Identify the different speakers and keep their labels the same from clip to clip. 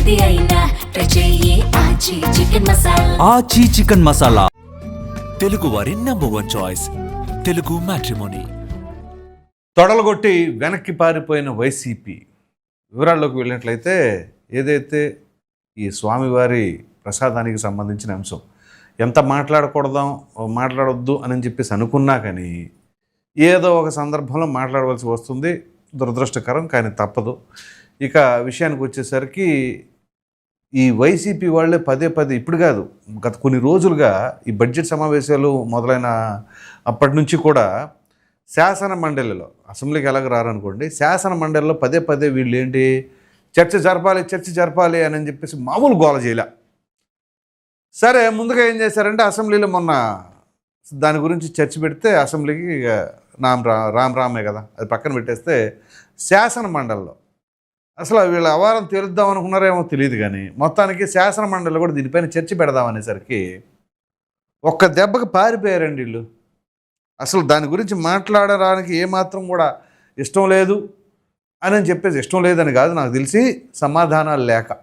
Speaker 1: ఏది అయినా ట్రై చెయ్యి ఆచి చికెన్ మసాలా.
Speaker 2: ఆచి చికెన్ మసాలా,
Speaker 3: తెలుగు వారి #1 చాయిస్ తెలుగు మ్యాట్రిమోనీ.
Speaker 4: తొడలుగొట్టి వెనక్కి పారిపోయిన వైసీపీ వివరాల్లోకి వెళ్ళినట్లయితే ఏదైతే ఈ స్వామివారి ప్రసాదానికి సంబంధించిన అంశం ఎంత మాట్లాడొద్దు అని చెప్పేసి అనుకున్నా కానీ ఏదో ఒక సందర్భంలో మాట్లాడవలసి వస్తుంది. దురదృష్టకరం, కానీ తప్పదు. ఇక విషయానికి వచ్చేసరికి ఈ వైసీపీ వాళ్ళే పదే ఇప్పుడు కాదు, గత కొన్ని రోజులుగా ఈ బడ్జెట్ సమావేశాలు మొదలైన అప్పటి నుంచి కూడా శాసన మండలిలో, అసెంబ్లీకి ఎలాగ రారనుకోండి, శాసన మండలిలో పదే వీళ్ళు ఏంటి చర్చ జరపాలి అని చెప్పేసి మామూలు గోల చేయలే. సరే, ముందుగా ఏం చేశారంటే అసెంబ్లీలో మొన్న దాని గురించి చర్చ పెడితే అసెంబ్లీకి రామే కదా, అది పక్కన పెట్టేస్తే శాసన మండలిలో అసలు వీళ్ళ అవారం తెలుద్దాం అనుకున్నారేమో తెలియదు, కానీ మొత్తానికి శాసన మండలిలో కూడా దీనిపైన చర్చ పెడదామనేసరికి ఒక్క దెబ్బకి పారిపోయారండి వీళ్ళు. అసలు దాని గురించి మాట్లాడడానికి ఏమాత్రం కూడా ఇష్టం లేదు అని చెప్పేసి, ఇష్టం లేదని కాదు, నాకు తెలిసి సమాధానాలు లేక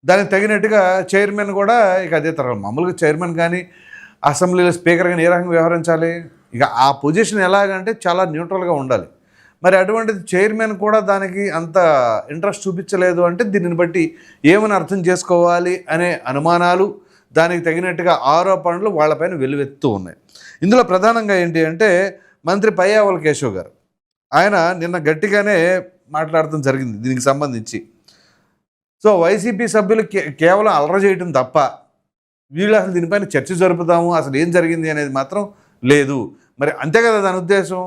Speaker 4: దానికి తగినట్టుగా చైర్మన్ కూడా ఇక అదే తరగతి. మామూలుగా చైర్మన్ కానీ అసెంబ్లీలో స్పీకర్ కానీ ఏ రకంగా వ్యవహరించాలి, ఇక ఆ పొజిషన్ ఎలాగంటే చాలా న్యూట్రల్గా ఉండాలి. మరి అటువంటిది చైర్మన్ కూడా దానికి అంత ఇంట్రెస్ట్ చూపించలేదు అంటే దీనిని బట్టి ఏమని అర్థం చేసుకోవాలి అనే అనుమానాలు, దానికి తగినట్టుగా ఆరోపణలు వాళ్ళపైన వెల్లువెత్తూ ఉన్నాయి. ఇందులో ప్రధానంగా ఏంటి అంటే మంత్రి పయ్యావుల కేశవ్ గారు, ఆయన నిన్న గట్టిగానే మాట్లాడటం జరిగింది దీనికి సంబంధించి. సో వైసీపీ సభ్యులు కేవలం అలర చేయటం తప్ప వీళ్ళు అసలు దీనిపైన చర్చ జరుపుతాము, అసలు ఏం జరిగింది అనేది మాత్రం లేదు. మరి అంతే కదా దాని ఉద్దేశం.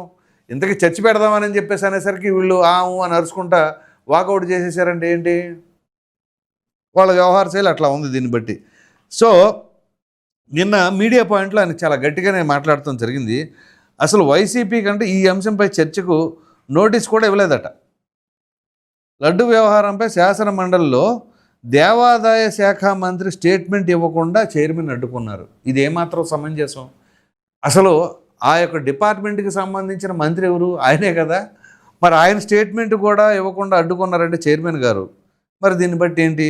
Speaker 4: ఇంతకీ చర్చ పెడదామని చెప్పేసి అనేసరికి వీళ్ళు ఆము అని అరుచుకుంటా వాకౌట్ చేసేసారంటే ఏంటి, వాళ్ళ వ్యవహార శైలి అట్లా ఉంది దీన్ని బట్టి. సో నిన్న మీడియా పాయింట్లో ఆయన చాలా గట్టిగానే మాట్లాడటం జరిగింది. అసలు వైసీపీ కంటే ఈ అంశంపై చర్చకు నోటీస్ కూడా ఇవ్వలేదట. లడ్డు వ్యవహారంపై శాసన మండలిలో దేవాదాయ శాఖ మంత్రి స్టేట్మెంట్ ఇవ్వకుండా చైర్మన్ అడ్డుకున్నారు. ఇది ఏమాత్రం సమంజసం? అసలు ఆ యొక్క డిపార్ట్మెంట్కి సంబంధించిన మంత్రి ఎవరు? ఆయనే కదా. మరి ఆయన స్టేట్మెంట్ కూడా ఇవ్వకుండా అడ్డుకున్నారంటే చైర్మన్ గారు. మరి దీన్ని బట్టి ఏంటి?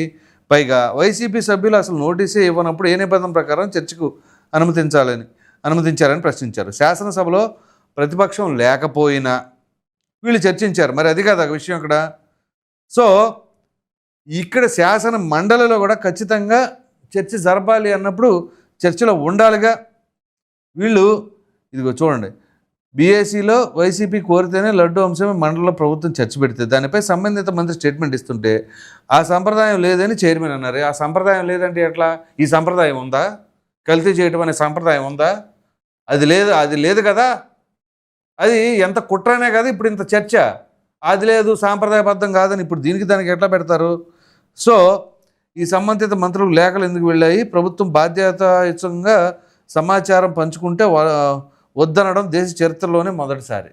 Speaker 4: పైగా వైసీపీ సభ్యులు అసలు నోటీసే ఇవ్వనప్పుడు ఏ నిబంధన ప్రకారం చర్చకు అనుమతించారని ప్రశ్నించారు. శాసనసభలో ప్రతిపక్షం లేకపోయినా వీళ్ళు చర్చించారు. మరి అది కాదు విషయం ఇక్కడ. సో ఇక్కడ శాసన మండలిలో కూడా ఖచ్చితంగా చర్చ జరపాలి అన్నప్పుడు చర్చలో ఉండాలిగా. వీళ్ళు ఇదిగో చూడండి, బీఏసీలో వైసీపీ కోరితేనే లడ్డు అంశమే మండలిలో ప్రభుత్వం చర్చ పెడితే దానిపై సంబంధిత మంత్రి స్టేట్మెంట్ ఇస్తుంటే ఆ సంప్రదాయం లేదని చైర్మన్ అన్నారు. ఆ సంప్రదాయం లేదంటే ఎట్లా? ఈ సంప్రదాయం ఉందా? కల్తీ చేయటం అనే సంప్రదాయం ఉందా? అది లేదు కదా. అది ఎంత కుట్రనే కదా ఇప్పుడు ఇంత చర్చ. అది లేదు, సాంప్రదాయబద్ధం కాదని ఇప్పుడు దానికి ఎట్లా పెడతారు? సో ఈ సంబంధిత మంత్రులకు లేఖలు ఎందుకు వెళ్ళాయి? ప్రభుత్వం బాధ్యతాయుతంగా సమాచారం పంచుకుంటే వద్దనడం దేశ చరిత్రలోనే మొదటిసారి.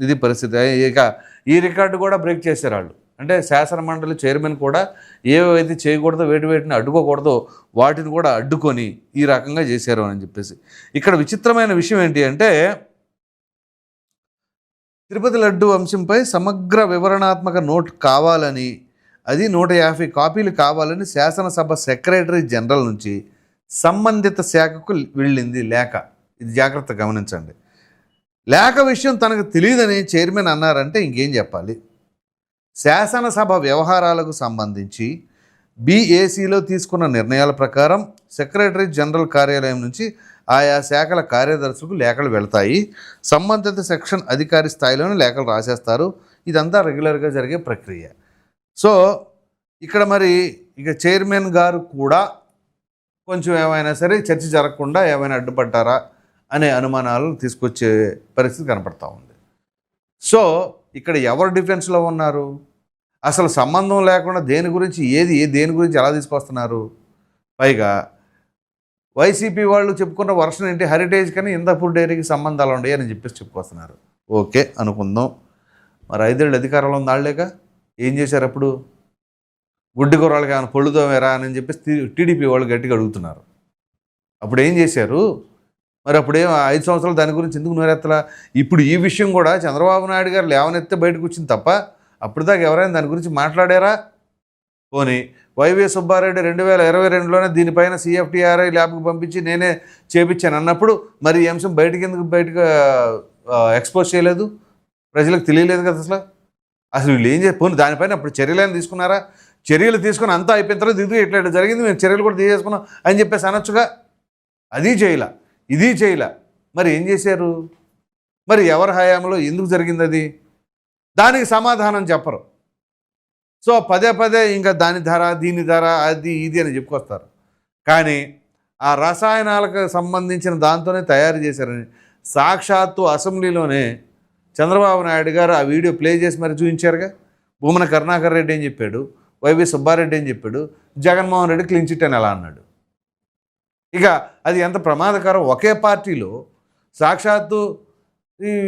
Speaker 4: ఇది పరిస్థితి. ఇక ఈ రికార్డు కూడా బ్రేక్ చేశారు వాళ్ళు. అంటే శాసన మండలి చైర్మన్ కూడా ఏవైతే చేయకూడదో వేటిని అడ్డుకోకూడదో వాటిని కూడా అడ్డుకొని ఈ రకంగా చేశారు అని చెప్పేసి. ఇక్కడ విచిత్రమైన విషయం ఏంటి అంటే తిరుపతి లడ్డు అంశంపై సమగ్ర వివరణాత్మక నోట్ కావాలని, అది 150 కాపీలు కావాలని శాసనసభ సెక్రటరీ జనరల్ నుంచి సంబంధిత శాఖకు వెళ్ళింది లేఖ. ఇది జాగ్రత్త గమనించండి. లేఖ విషయం తనకు తెలియదని చైర్మన్ అన్నారంటే ఇంకేం చెప్పాలి? శాసనసభ వ్యవహారాలకు సంబంధించి బీఏసీలో తీసుకున్న నిర్ణయాల ప్రకారం సెక్రటరీ జనరల్ కార్యాలయం నుంచి ఆయా శాఖల కార్యదర్శులకు లేఖలు వెళ్తాయి. సంబంధిత సెక్షన్ అధికారి స్థాయిలోనే లేఖలు రాసేస్తారు. ఇదంతా రెగ్యులర్గా జరిగే ప్రక్రియ. సో ఇక్కడ మరి ఇక చైర్మన్ గారు కూడా కొంచెం ఏమైనా సరే చర్చ జరగకుండా ఏమైనా అడ్డుపడ్డారా అనే అనుమానాలను తీసుకొచ్చే పరిస్థితి కనపడతా ఉంది. సో ఇక్కడ ఎవరు డిఫెన్స్లో ఉన్నారు? అసలు సంబంధం లేకుండా దేని గురించి ఎలా తీసుకొస్తున్నారు? పైగా వైసీపీ వాళ్ళు చెప్పుకున్న వర్షన్ ఏంటి? హెరిటేజ్ కానీ ఇందాపూర్ డైరీకి సంబంధాలు ఉండేవి అని చెప్పేసి చెప్పుకొస్తున్నారు. ఓకే అనుకుందాం. మరి 5 ఏళ్ళు అధికారంలో ఉంది వాళ్ళేగా. ఏం చేశారు అప్పుడు? గుడ్డి గుర్రాలకి ఏమైనా పొళ్ళుదోమేరా అని చెప్పేసి టీడీపీ వాళ్ళు గట్టిగా అడుగుతున్నారు. అప్పుడు ఏం చేశారు? మరి అప్పుడేం 5 సంవత్సరాలు దాని గురించి ఎందుకు నోరెత్తలా? ఇప్పుడు ఈ విషయం కూడా చంద్రబాబు నాయుడు గారు లేవనెత్తే బయటకు వచ్చింది తప్ప అప్పుడు దాకా ఎవరైనా దాని గురించి మాట్లాడారా? పోనీ వైవి సుబ్బారెడ్డి 2022లోనే దీనిపైన CFTRI ల్యాబ్కి పంపించి నేనే చేపించాను అన్నప్పుడు మరి ఈ అంశం బయటకు ఎక్స్పోజ్ చేయలేదు, ప్రజలకు తెలియలేదు కదా అసలు వీళ్ళు ఏం పోనీ దానిపైన అప్పుడు చర్యలు తీసుకున్నారా? చర్యలు తీసుకుని అంతా అయిపోయిన తర్వాత ఇట్లా జరిగింది, మేము చర్యలు కూడా తీసేసుకున్నాం అని చెప్పేసి అనొచ్చుగా. అది చేయలా, ఇది చేయలా. మరి ఏం చేశారు? మరి ఎవరి హయాంలో ఎందుకు జరిగింది అది? దానికి సమాధానం చెప్పరు. సో పదే ఇంకా దాని ధర దీని ధర అది ఇది అని చెప్పుకొస్తారు. కానీ ఆ రసాయనాలకు సంబంధించిన దాంతోనే తయారు చేశారని సాక్షాత్తు అసెంబ్లీలోనే చంద్రబాబు నాయుడు గారు ఆ వీడియో ప్లే చేసి మరి చూపించారుగా. భూమన కరుణాకర్ రెడ్డి ఏం చెప్పాడు, వైవి సుబ్బారెడ్డి ఏం చెప్పాడు, జగన్మోహన్ రెడ్డి క్లీన్ చిట్ అని ఎలా అన్నాడు. ఇక అది ఎంత ప్రమాదకరం. ఒకే పార్టీలో సాక్షాత్తు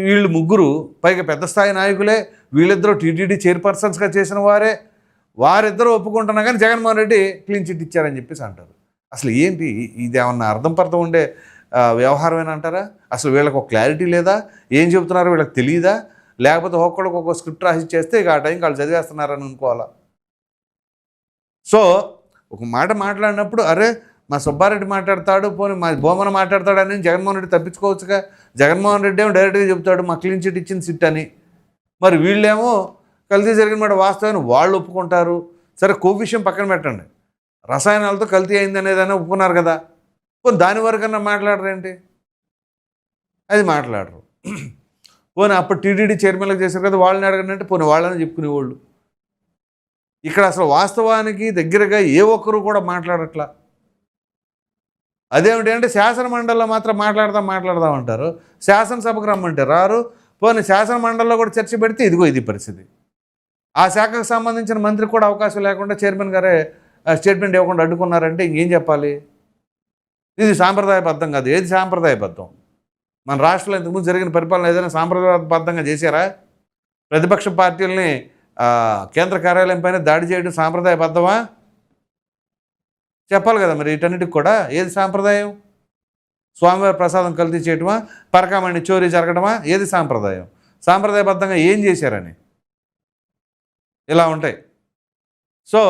Speaker 4: వీళ్ళు ముగ్గురు పైగా పెద్ద స్థాయి నాయకులే, వీళ్ళిద్దరూ టీటీడీ చైర్పర్సన్స్గా చేసిన వారిద్దరూ ఒప్పుకుంటున్నా కానీ జగన్మోహన్ రెడ్డి క్లీన్ చిట్ ఇచ్చారని చెప్పేసి అంటారు. అసలు ఏంటి ఇది? ఏమన్నా అర్థం ఉండే వ్యవహారమేనా అంటారా? అసలు వీళ్ళకి ఒక క్లారిటీ లేదా? ఏం చెబుతున్నారో వీళ్ళకి తెలియదా? లేకపోతే ఒక్కొక్కడికి ఒక్కొక్క స్క్రిప్ట్ రాసి చేస్తే ఇక ఆ టైంకి వాళ్ళు చదివేస్తున్నారని అనుకోవాలా? సో ఒక మాట మాట్లాడినప్పుడు అరే మా సుబ్బారెడ్డి మాట్లాడతాడు, పోనీ మా భూమన మాట్లాడతాడు అని జగన్మోహన్ రెడ్డి తప్పించుకోవచ్చుగా. జగన్మోహన్ రెడ్డి ఏమో డైరెక్ట్గా చెబుతాడు మా క్లీన్ చిట్ ఇచ్చింది సిట్ అని. మరి వీళ్ళేమో కల్తీ జరిగిన మాట వాస్తవాన్ని వాళ్ళు ఒప్పుకుంటారు. సరే విషయం పక్కన పెట్టండి, రసాయనాలతో కల్తీ అయింది అనేదాన్ని ఒప్పుకున్నారు కదా, పోనీ దాని వరకన్నా మాట్లాడరేంటి? అది మాట్లాడరు. పోనీ అప్పుడు టీటీడీ చైర్మన్లకు చేశారు కదా, వాళ్ళని అడగనంటే పోనీ వాళ్ళని చెప్పుకునేవాళ్ళు. ఇక్కడ అసలు వాస్తవానికి దగ్గరగా ఏ ఒక్కరు కూడా మాట్లాడట్లా. అదేమిటి అంటే శాసన మండలిలో మాత్రం మాట్లాడదాం అంటారు, శాసనసభకు రమ్మంటే రారు. పోనీ శాసన మండలిలో కూడా చర్చ పెడితే ఇదిగో ఇది పరిస్థితి. ఆ శాఖకు సంబంధించిన మంత్రికి కూడా అవకాశం లేకుండా చైర్మన్ గారే స్టేట్మెంట్ ఇవ్వకుండా అడ్డుకున్నారంటే ఇంకేం చెప్పాలి? ఇది సాంప్రదాయబద్ధం కాదు. ఏది సాంప్రదాయబద్ధం? మన రాష్ట్రంలో ఇంతకుముందు జరిగిన పరిపాలన ఏదైనా సాంప్రదాయబద్ధంగా చేశారా? ప్రతిపక్ష పార్టీలని కేంద్ర కార్యాలయం పైన దాడి చేయడం సాంప్రదాయబద్ధమా? చెప్పాలి కదా. మరి వీటన్నిటికి కూడా ఏది సాంప్రదాయం? స్వామివారి ప్రసాదం కల్తీ చేయటమా, పరకామణి చోరీ జరగడమా? ఏది సాంప్రదాయం? సాంప్రదాయబద్ధంగా ఏం చేశారని ఇలా ఉంటాయి. సో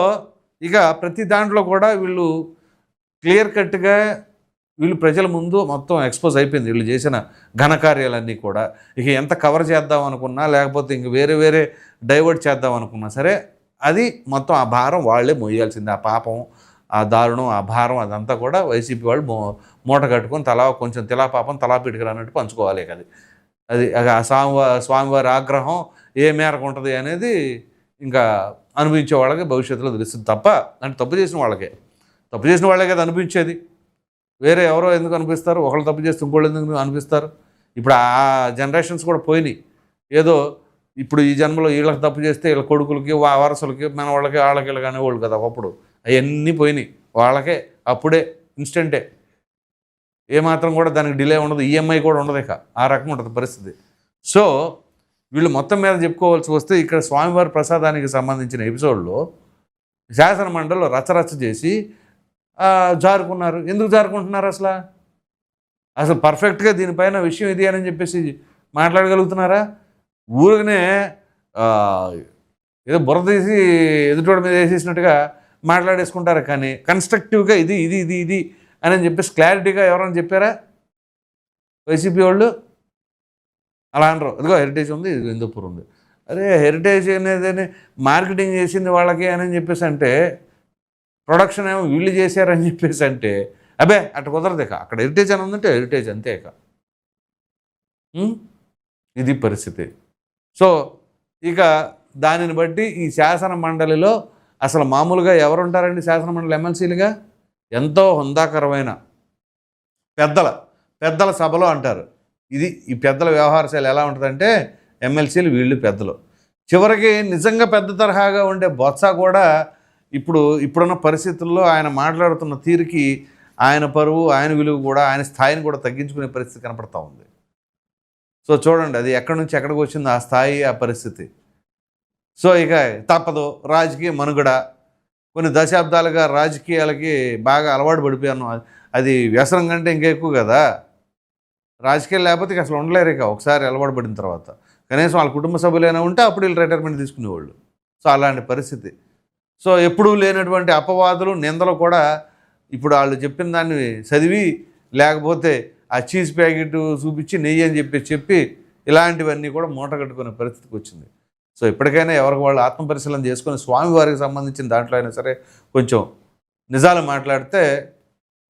Speaker 4: ఇక ప్రతి దాంట్లో కూడా వీళ్ళు క్లియర్ కట్గా వీళ్ళు ప్రజల ముందు మొత్తం ఎక్స్పోజ్ అయిపోయింది. వీళ్ళు చేసిన ఘనకార్యాలన్నీ కూడా. ఇక ఎంత కవర్ చేద్దాం అనుకున్నా లేకపోతే ఇంక వేరే డైవర్ట్ చేద్దాం అనుకున్నా సరే అది మొత్తం ఆ భారం వాళ్ళే మోయాల్సిందే. ఆ పాపం, ఆ దారుణం, ఆ భారం అదంతా కూడా వైసీపీ వాళ్ళు మూట కట్టుకొని కొంచెం పాపం తలా పిటికలు అన్నట్టు పంచుకోవాలి. అది ఆ స్వామివారి ఆగ్రహం ఏ మేరకు ఉంటుంది అనేది ఇంకా అనుభవించే వాళ్ళకి భవిష్యత్తులో తెలుస్తుంది తప్ప, అంటే తప్పు చేసిన వాళ్ళే కదా అనిపించేది. వేరే ఎవరో ఎందుకు అనిపిస్తారు? ఒకళ్ళు తప్పు చేస్తే ఇంకోళ్ళు ఎందుకు అనిపిస్తారు? ఇప్పుడు ఆ జనరేషన్స్ కూడా పోయినాయి. ఏదో ఇప్పుడు ఈ జన్మలో వీళ్ళకి తప్పు చేస్తే వీళ్ళ కొడుకులకి వారసులకి మన వాళ్ళకి వీళ్ళకి అనేవాళ్ళు కదా. ఒకప్పుడు అవన్నీ పోయినాయి. వాళ్ళకే అప్పుడే ఇన్స్టెంటే, ఏమాత్రం కూడా దానికి డిలే ఉండదు, ఈఎంఐ కూడా ఉండదు. ఇక ఆ రకం ఉంటుంది పరిస్థితి. సో వీళ్ళు మొత్తం మీద చెప్పుకోవాల్సి వస్తే ఇక్కడ స్వామివారి ప్రసాదానికి సంబంధించిన ఎపిసోడ్లో శాసన మండలిలో రచ్చరచ్చ చేసి జారుకున్నారు. ఎందుకు జారుకుంటున్నారు? అసలు పర్ఫెక్ట్గా దీనిపైన విషయం ఇది అని చెప్పేసి మాట్లాడగలుగుతున్నారా? ఊరికనే ఏదో బుర్ర తీసి ఎదుటోడి మీద వేసేసినట్టుగా మాట్లాడేసుకుంటారు. కానీ కన్స్ట్రక్టివ్గా ఇది అని చెప్పేసి క్లారిటీగా ఎవరైనా చెప్పారా? వైసీపీ వాళ్ళు అలా అనరు. ఇదిగో హెరిటేజ్ ఉంది, ఇది హిందూపూర్ ఉంది. అరే హెరిటేజ్ అనేది మార్కెటింగ్ చేసింది వాళ్ళకి అని చెప్పేసి అంటే, ప్రొడక్షన్ ఏమో వీళ్ళు చేశారని చెప్పేసి అంటే అబ్బే అటు కుదరదు. ఇక అక్కడ హెరిటేజ్ అని ఉందంటే హెరిటేజ్ అంతే. ఇక ఇది పరిస్థితి. సో ఇక దానిని బట్టి ఈ శాసన మండలిలో అసలు మామూలుగా ఎవరుంటారండి శాసన మండలి ఎమ్మెల్సీలుగా? ఎంతో హుందాకరమైన పెద్దల సభలో అంటారు. ఈ పెద్దల వ్యవహార శైలి ఎలా ఉంటుందంటే ఎమ్మెల్సీలు వీళ్ళు పెద్దలు. చివరికి నిజంగా పెద్ద తరహాగా ఉండే బొత్స కూడా ఇప్పుడున్న పరిస్థితుల్లో ఆయన మాట్లాడుతున్న తీరుకి ఆయన పరువు, ఆయన విలువ కూడా, ఆయన స్థాయిని కూడా తగ్గించుకునే పరిస్థితి కనపడతా ఉంది. సో చూడండి అది ఎక్కడి నుంచి ఎక్కడికి వచ్చింది ఆ స్థాయి, ఆ పరిస్థితి. సో ఇక తప్పదు, రాజకీయ మనుగడ. కొన్ని దశాబ్దాలుగా రాజకీయాలకి బాగా అలవాటు పడిపోయాను. అది వ్యసనం కంటే ఇంకా ఎక్కువ కదా. రాజకీయాలు లేకపోతే అసలు ఉండలేరు. ఇక ఒకసారి అలవాటు పడిన తర్వాత కనీసం వాళ్ళ కుటుంబ సభ్యులైనా ఉంటే అప్పుడు వీళ్ళు రిటైర్మెంట్ తీసుకునేవాళ్ళు. సో అలాంటి పరిస్థితి. సో ఎప్పుడూ లేనటువంటి అపవాదులు నిందలు కూడా ఇప్పుడు వాళ్ళు చెప్పిన దాన్ని చదివి, లేకపోతే ఆ చీజ్ ప్యాకెట్ చూపించి నెయ్యి అని చెప్పి ఇలాంటివన్నీ కూడా మూట కట్టుకునే పరిస్థితికి వచ్చింది. సో ఇప్పటికైనా ఎవరికి వాళ్ళు ఆత్మపరిశీలన చేసుకొని స్వామివారికి సంబంధించిన దాంట్లో అయినా సరే కొంచెం నిజాలు మాట్లాడితే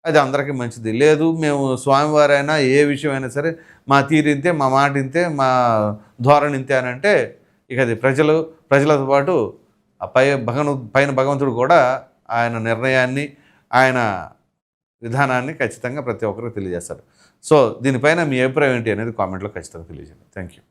Speaker 4: అది అందరికీ మంచిది. లేదు మేము స్వామివారైనా ఏ విషయమైనా సరే మా తీరు ఇంతే, మా మాట ఇంతే, మా ధోరణి ఇంతే అని అంటే ఇక అది ప్రజలతో పాటు ఆ పైన భగవంతుడు కూడా ఆయన నిర్ణయాన్ని, ఆయన విధానాన్ని ఖచ్చితంగా ప్రతి ఒక్కరికి తెలియజేస్తాడు. సో దీనిపైన మీ అభిప్రాయం ఏంటి అనేది కామెంట్లో ఖచ్చితంగా తెలియజేయండి. Thank you.